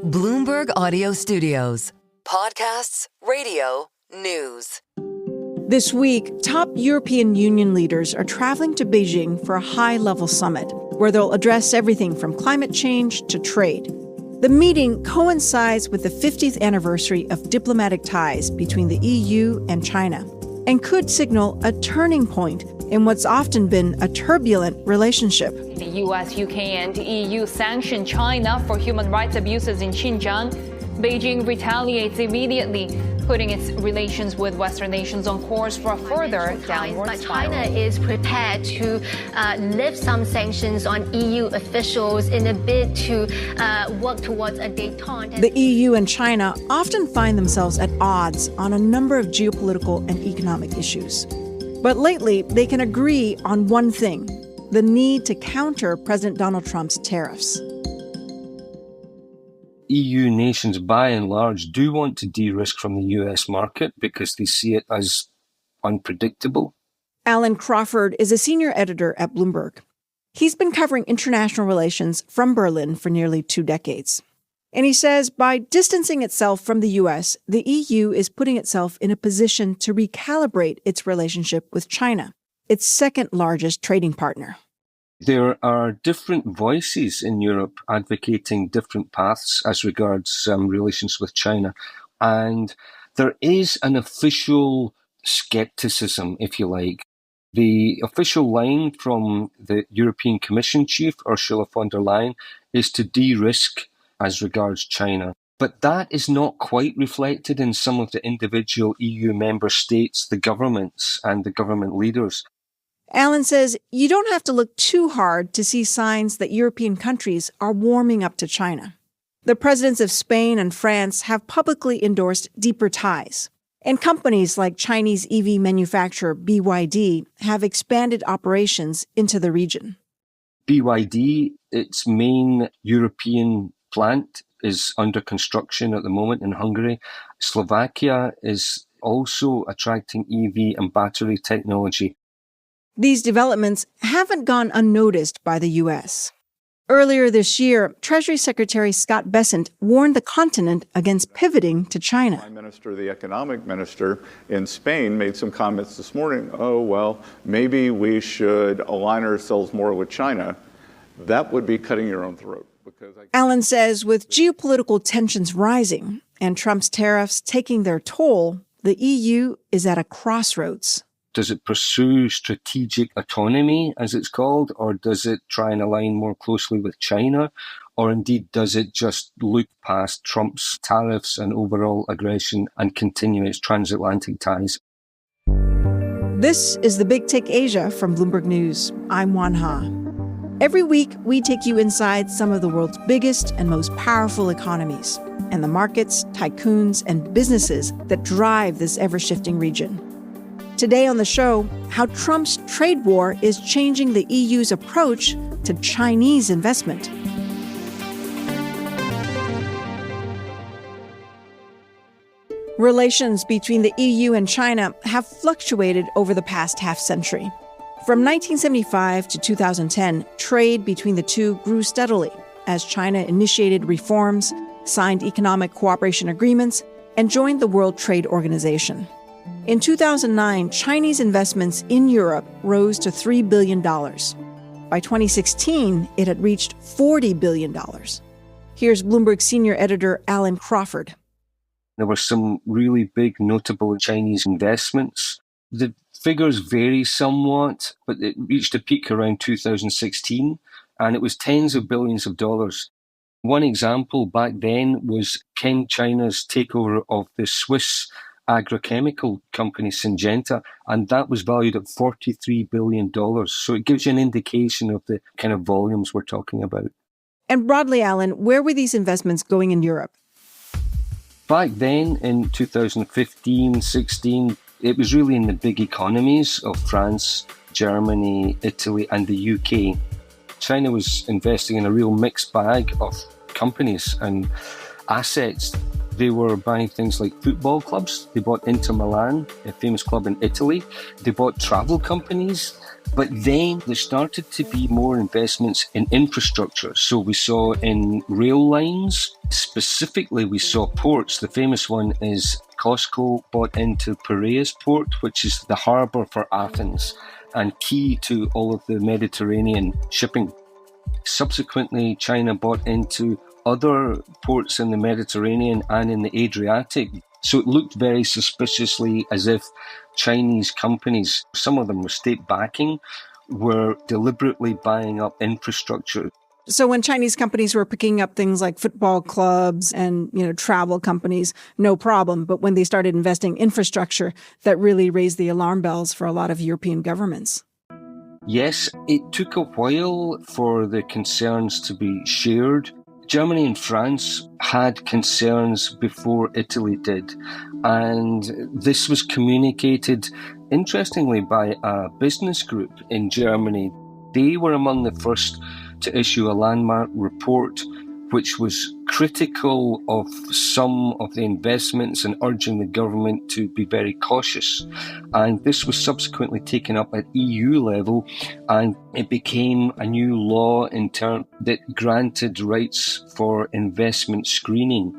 Bloomberg Audio Studios. Podcasts, radio, news. This week, top European Union leaders are traveling to Beijing for a high-level summit, where they'll address everything from climate change to trade. The meeting coincides with the 50th anniversary of diplomatic ties between the EU and China, and could signal a turning point in what's often been a turbulent relationship. The US, UK, and EU sanction China for human rights abuses in Xinjiang. Beijing retaliates immediately, putting its relations with Western nations on course for a further downward spiral. China is prepared to lift some sanctions on EU officials in a bid to work towards a détente. The EU and China often find themselves at odds on a number of geopolitical and economic issues. But lately, they can agree on one thing: the need to counter President Donald Trump's tariffs. EU nations, by and large, do want to de-risk from the US market because they see it as unpredictable. Alan Crawford is a senior editor at Bloomberg. He's been covering international relations from Berlin for nearly 2 decades. And he says by distancing itself from the US, the EU is putting itself in a position to recalibrate its relationship with China, its second largest trading partner. There are different voices in Europe advocating different paths as regards relations with China. And there is an official skepticism, if you like. The official line from the European Commission chief, Ursula von der Leyen, is to de-risk as regards China. But that is not quite reflected in some of the individual EU member states, the governments and the government leaders. Alan says you don't have to look too hard to see signs that European countries are warming up to China. The presidents of Spain and France have publicly endorsed deeper ties. And companies like Chinese EV manufacturer BYD have expanded operations into the region. BYD, its main European plant, is under construction at the moment in Hungary. Slovakia is also attracting EV and battery technology. These developments haven't gone unnoticed by the U.S. Earlier this year, Treasury Secretary Scott Bessent warned the continent against pivoting to China. Prime Minister, the economic minister in Spain, made some comments this morning. Oh, well, maybe we should align ourselves more with China. That would be cutting your own throat. Alan says with geopolitical tensions rising and Trump's tariffs taking their toll, the EU is at a crossroads. Does it pursue strategic autonomy, as it's called, or does it try and align more closely with China? Or indeed, does it just look past Trump's tariffs and overall aggression and continue its transatlantic ties? This is the Big Take Asia from Bloomberg News. I'm Oanh. Every week, we take you inside some of the world's biggest and most powerful economies and the markets, tycoons, and businesses that drive this ever-shifting region. Today on the show, how Trump's trade war is changing the EU's approach to Chinese investment. Relations between the EU and China have fluctuated over the past half-century. From 1975 to 2010, trade between the two grew steadily as China initiated reforms, signed economic cooperation agreements, and joined the World Trade Organization. In 2009, Chinese investments in Europe rose to $3 billion. By 2016, it had reached $40 billion. Here's Bloomberg senior editor Alan Crawford. There were some really big, notable Chinese investments. The figures vary somewhat, but it reached a peak around 2016, and it was tens of billions of dollars. One example back then was China's takeover of the Swiss agrochemical company Syngenta, and that was valued at $43 billion. So it gives you an indication of the kind of volumes we're talking about. And broadly, Alan, where were these investments going in Europe? Back then, in 2015, 16, it was really in the big economies of France, Germany, Italy, and the UK. China was investing in a real mixed bag of companies and assets. They were buying things like football clubs. They bought Inter Milan, a famous club in Italy. They bought travel companies. But then there started to be more investments in infrastructure. So we saw in rail lines, specifically we saw ports. The famous one is Costco bought into Piraeus port, which is the harbour for Athens and key to all of the Mediterranean shipping. Subsequently, China bought into other ports in the Mediterranean and in the Adriatic. So it looked very suspiciously as if Chinese companies, some of them with state backing, were deliberately buying up infrastructure. So when Chinese companies were picking up things like football clubs and, travel companies, no problem. But when they started investing in infrastructure, that really raised the alarm bells for a lot of European governments. Yes, it took a while for the concerns to be shared. Germany and France had concerns before Italy did, and this was communicated, interestingly, by a business group in Germany. They were among the first to issue a landmark report which was critical of some of the investments and urging the government to be very cautious. And this was subsequently taken up at EU level, and it became a new law in turn that granted rights for investment screening.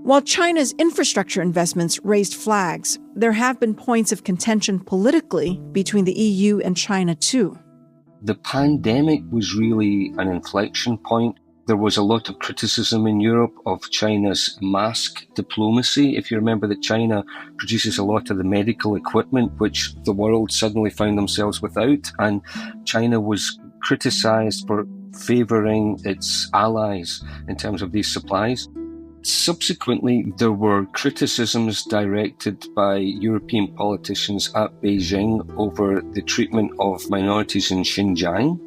While China's infrastructure investments raised flags, there have been points of contention politically between the EU and China too. The pandemic was really an inflection point. There was a lot of criticism in Europe of China's mask diplomacy. If you remember that China produces a lot of the medical equipment which the world suddenly found themselves without, and China was criticised for favouring its allies in terms of these supplies. Subsequently, there were criticisms directed by European politicians at Beijing over the treatment of minorities in Xinjiang.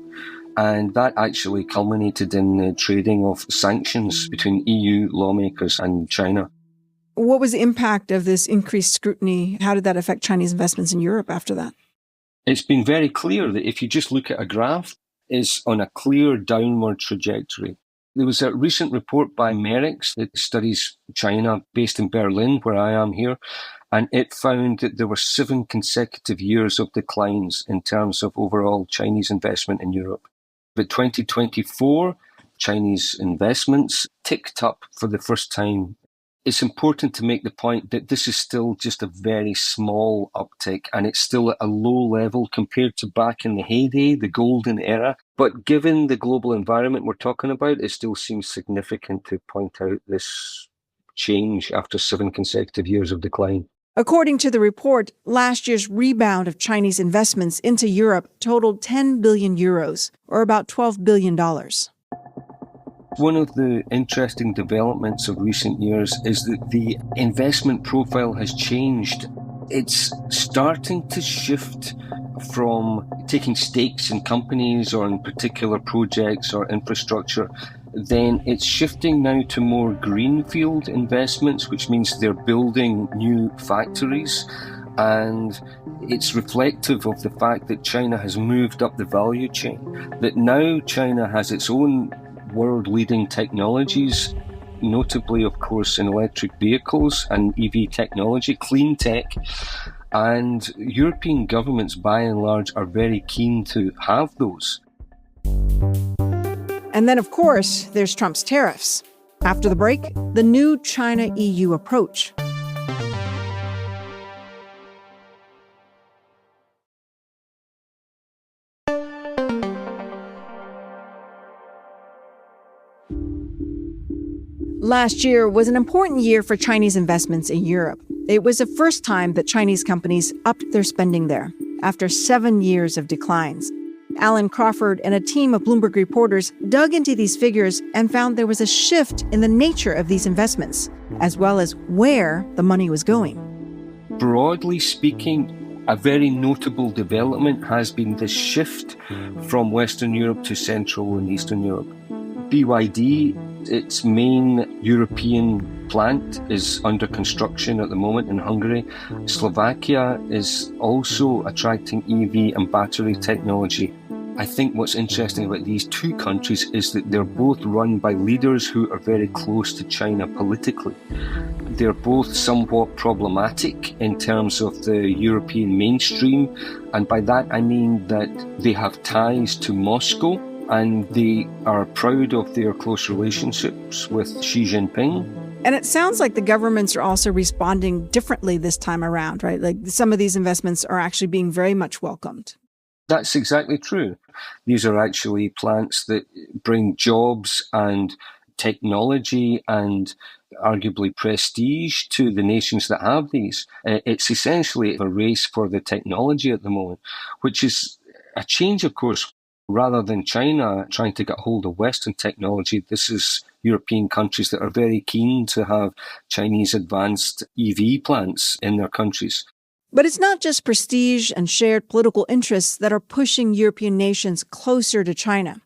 And that actually culminated in the trading of sanctions between EU lawmakers and China. What was the impact of this increased scrutiny? How did that affect Chinese investments in Europe after that? It's been very clear that if you just look at a graph, it's on a clear downward trajectory. There was a recent report by Merix that studies China, based in Berlin, where I am here, and it found that there were 7 consecutive years of declines in terms of overall Chinese investment in Europe. But 2024, Chinese investments ticked up for the first time. It's important to make the point that this is still just a very small uptick, and it's still at a low level compared to back in the heyday, the golden era. But given the global environment we're talking about, it still seems significant to point out this change after 7 consecutive years of decline. According to the report, last year's rebound of Chinese investments into Europe totaled 10 billion euros, or about $12 billion. One of the interesting developments of recent years is that the investment profile has changed. It's starting to shift from taking stakes in companies or in particular projects or infrastructure. Then it's shifting now to more greenfield investments, which means they're building new factories. And it's reflective of the fact that China has moved up the value chain, that now China has its own world-leading technologies, notably, of course, in electric vehicles and EV technology, clean tech. And European governments, by and large, are very keen to have those. And then, of course, there's Trump's tariffs. After the break, the new China-EU approach. Last year was an important year for Chinese investments in Europe. It was the first time that Chinese companies upped their spending there after 7 years of declines. Alan Crawford and a team of Bloomberg reporters dug into these figures and found there was a shift in the nature of these investments, as well as where the money was going. Broadly speaking, a very notable development has been the shift from Western Europe to Central and Eastern Europe. BYD, its main European plant, is under construction at the moment in Hungary. Slovakia is also attracting EV and battery technology. I think what's interesting about these two countries is that they're both run by leaders who are very close to China politically. They're both somewhat problematic in terms of the European mainstream, and by that I mean that they have ties to Moscow and they are proud of their close relationships with Xi Jinping. And it sounds like the governments are also responding differently this time around, right? Like some of these investments are actually being very much welcomed. That's exactly true. These are actually plants that bring jobs and technology and arguably prestige to the nations that have these. It's essentially a race for the technology at the moment, which is a change, of course. Rather than China trying to get hold of Western technology, this is European countries that are very keen to have Chinese advanced EV plants in their countries. But it's not just prestige and shared political interests that are pushing European nations closer to China.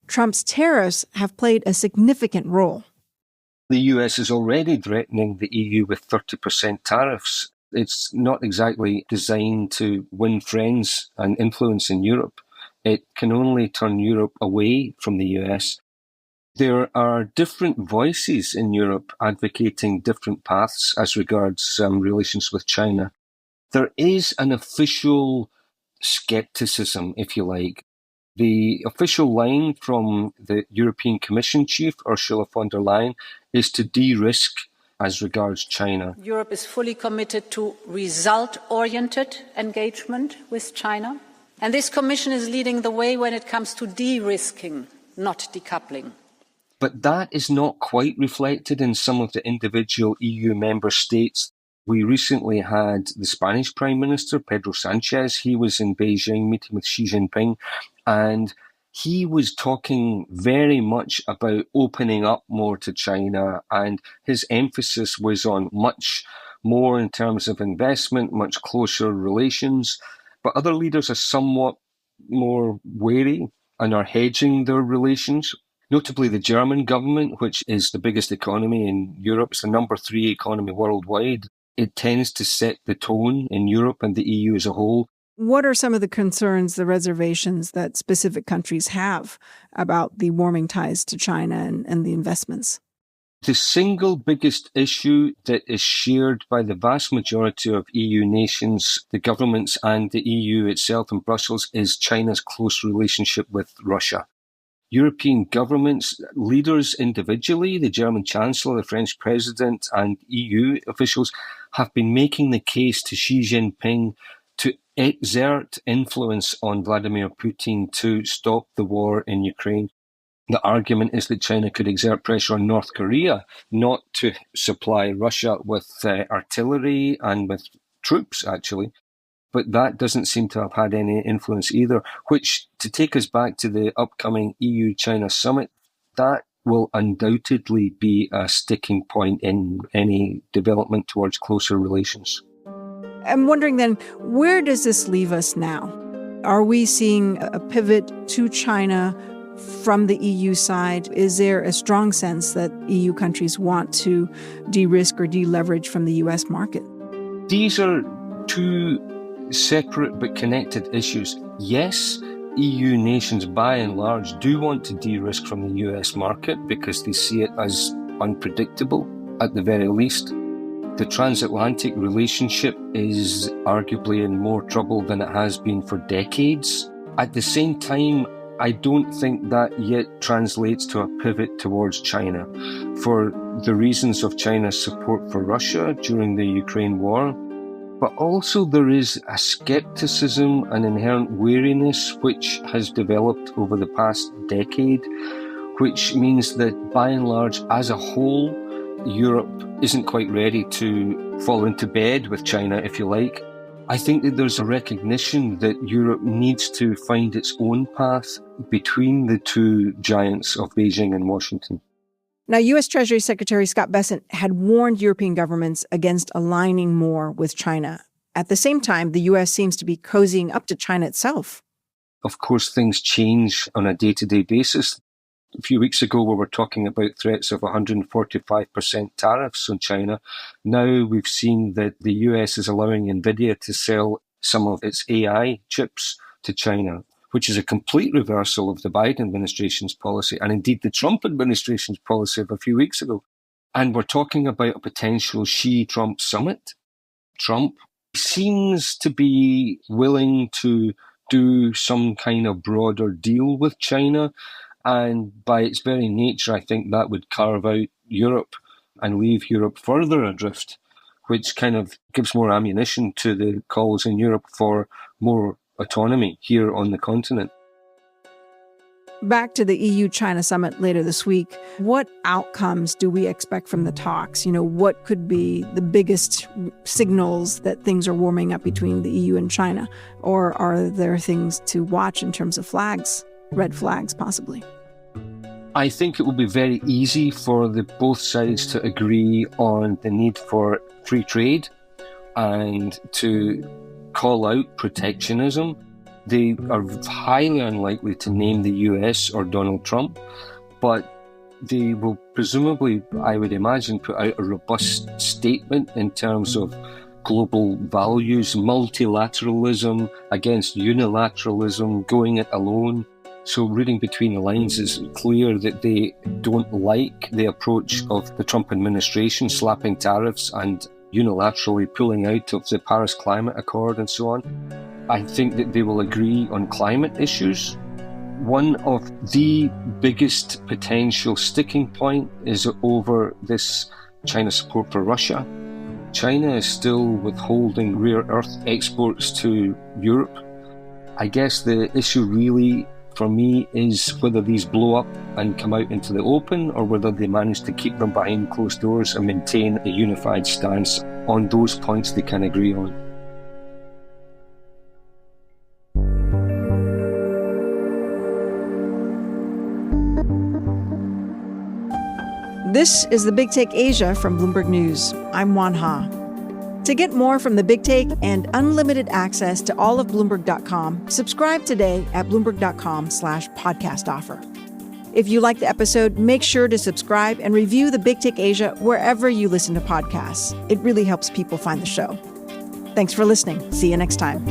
Trump's tariffs have played a significant role. The US is already threatening the EU with 30% tariffs. It's not exactly designed to win friends and influence in Europe. It can only turn Europe away from the US. There are different voices in Europe advocating different paths as regards relations with China. There is an official skepticism, if you like. The official line from the European Commission chief, Ursula von der Leyen, is to de-risk as regards China. Europe is fully committed to result-oriented engagement with China. And this Commission is leading the way when it comes to de-risking, not decoupling. But that is not quite reflected in some of the individual EU member states. We recently had the Spanish Prime Minister, Pedro Sanchez. He was in Beijing meeting with Xi Jinping, and he was talking very much about opening up more to China, and his emphasis was on much more in terms of investment, much closer relations. But other leaders are somewhat more wary and are hedging their relations. Notably, the German government, which is the biggest economy in Europe, it's the number 3 economy worldwide. It tends to set the tone in Europe and the EU as a whole. What are some of the concerns, the reservations that specific countries have about the warming ties to China and the investments? The single biggest issue that is shared by the vast majority of EU nations, the governments and the EU itself in Brussels, is China's close relationship with Russia. European governments, leaders individually, the German Chancellor, the French President and EU officials have been making the case to Xi Jinping to exert influence on Vladimir Putin to stop the war in Ukraine. The argument is that China could exert pressure on North Korea not to supply Russia with artillery and with troops, actually. But that doesn't seem to have had any influence either, which, to take us back to the upcoming EU-China summit, that will undoubtedly be a sticking point in any development towards closer relations. I'm wondering then, where does this leave us now? Are we seeing a pivot to China from the EU side? Is there a strong sense that EU countries want to de-risk or de-leverage from the US market? These are two separate but connected issues. Yes, EU nations by and large do want to de-risk from the US market because they see it as unpredictable at the very least. The transatlantic relationship is arguably in more trouble than it has been for decades. At the same time, I don't think that yet translates to a pivot towards China for the reasons of China's support for Russia during the Ukraine war. But also there is a skepticism and inherent wariness which has developed over the past decade, which means that by and large, as a whole, Europe isn't quite ready to fall into bed with China, if you like. I think that there's a recognition that Europe needs to find its own path between the two giants of Beijing and Washington. Now, U.S. Treasury Secretary Scott Bessent had warned European governments against aligning more with China. At the same time, the U.S. seems to be cozying up to China itself. Of course, things change on a day-to-day basis. A few weeks ago, we were talking about threats of 145% tariffs on China. Now we've seen that the US is allowing NVIDIA to sell some of its AI chips to China, which is a complete reversal of the Biden administration's policy and indeed the Trump administration's policy of a few weeks ago. And we're talking about a potential Xi-Trump summit. Trump seems to be willing to do some kind of broader deal with China. And by its very nature, I think that would carve out Europe and leave Europe further adrift, which kind of gives more ammunition to the calls in Europe for more autonomy here on the continent. Back to the EU-China summit later this week, what outcomes do we expect from the talks? What could be the biggest signals that things are warming up between the EU and China? Or are there things to watch in terms of flags, red flags possibly? I think it will be very easy for both sides to agree on the need for free trade and to call out protectionism. They are highly unlikely to name the US or Donald Trump, but they will presumably, I would imagine, put out a robust statement in terms of global values, multilateralism against unilateralism, going it alone. So reading between the lines is clear that they don't like the approach of the Trump administration, slapping tariffs and unilaterally pulling out of the Paris Climate Accord and so on. I think that they will agree on climate issues. One of the biggest potential sticking point is over this China support for Russia. China is still withholding rare earth exports to Europe. I guess the issue really for me is whether these blow up and come out into the open or whether they manage to keep them behind closed doors and maintain a unified stance on those points they can agree on. This is The Big Take Asia from Bloomberg News. I'm Oanh Ha. To get more from The Big Take and unlimited access to all of Bloomberg.com, subscribe today at Bloomberg.com/podcast offer. If you like the episode, make sure to subscribe and review The Big Take Asia wherever you listen to podcasts. It really helps people find the show. Thanks for listening. See you next time.